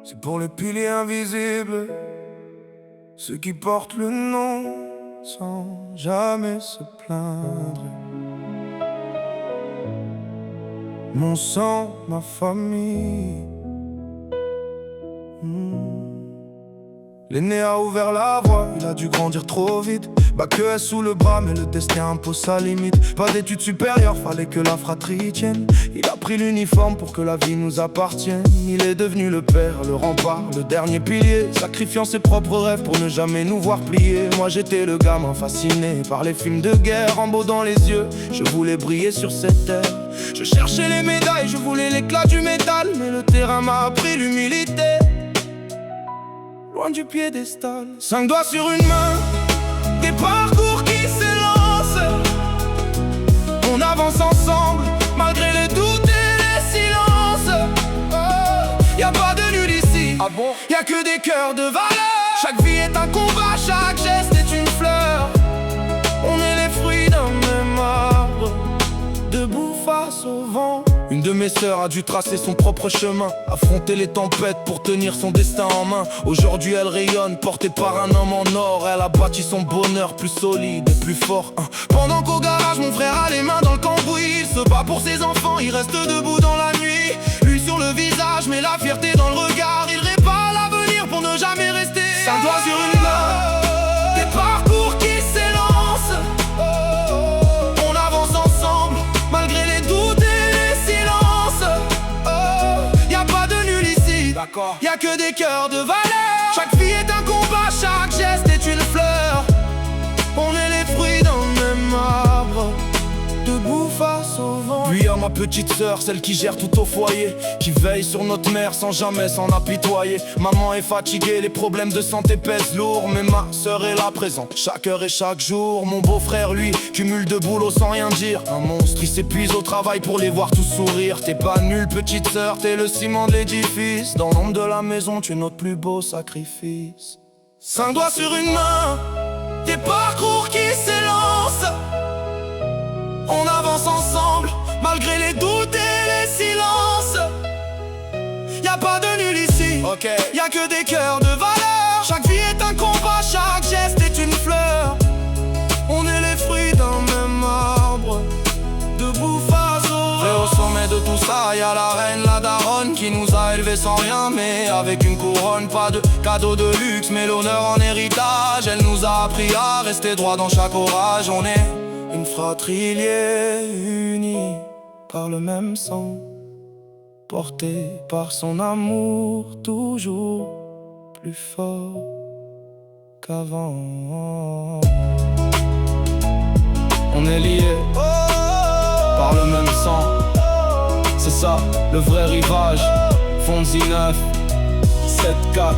C'est pour les piliers invisibles, ceux qui portent le nom sans jamais se plaindre. Mon sang, ma famille. L'aîné a ouvert la voie, il a dû grandir trop vite. Bac ES sous le bras, mais le destin impose sa limite. Pas d'études supérieures, fallait que la fratrie tienne. Il a pris l'uniforme pour que la vie nous appartienne. Il est devenu le père, le rempart, le dernier pilier, sacrifiant ses propres rêves pour ne jamais nous voir plier. Moi j'étais le gamin fasciné par les films de guerre, en beau dans les yeux, je voulais briller sur cette terre. Je cherchais les médailles, je voulais l'éclat du métal, mais le terrain m'a appris l'humilité. Loin du piédestal, 5 doigts sur une main, des parcours qui s'élancent. On avance ensemble, malgré les doutes et les silences. Y'a pas de nul ici, ah bon? Y'a que des cœurs de valeur. Chaque vie est un combat, chaque geste est une fleur. On est les fruits d'un même arbre, debout face au vent. Une de mes sœurs a dû tracer son propre chemin, affronter les tempêtes pour tenir son destin en main. Aujourd'hui elle rayonne, portée par un homme en or. Elle a bâti son bonheur plus solide et plus fort. Pendant qu'au garage mon frère a les mains dans le cambouis, il se bat pour ses enfants, il reste debout dans la nuit. Lui sur le visage mais la fierté dans le regard. Il répare l'avenir pour ne jamais rester. 5 doigts sur une main, des parcours qui s'élancent. On avance ensemble, malgré les doutes. Y'a que des cœurs de valeur. Chaque vie est un combat, chaque geste est une fleur. On est les fruits d'un même arbre, debout face au vent. Puis y'a ma petite sœur, celle qui gère tout au foyer, qui veille sur notre mère sans jamais s'en apitoyer. Maman est fatiguée, les problèmes de santé pèsent lourd, mais ma sœur est là présente, chaque heure et chaque jour. Mon beau-frère lui, cumule de boulot sans rien dire. Un monstre, il s'épuise au travail pour les voir tous sourire. T'es pas nulle petite sœur, t'es le ciment de l'édifice. Dans l'ombre de la maison, tu es notre plus beau sacrifice. 5 doigts sur une main, des parcours qui s'élancent. On avance ensemble, malgré les doutes et les silences. Y'a pas de nul ici, y'a que des cœurs de valeur. Chaque vie est un combat, chaque geste est une fleur. On est les fruits d'un même arbre, debout face au vent. Et au sommet de tout ça, y'a la reine, la daronne, qui nous a élevés sans rien, mais avec une couronne. Pas de cadeau de luxe, mais l'honneur en héritage. Elle nous a appris à rester droit dans chaque orage. On est une fratrie liée, unie par le même sang, portée par son amour toujours plus fort qu'avant. On est liés par le même sang, c'est ça le vrai rivage. Fonzi 9, 7-4.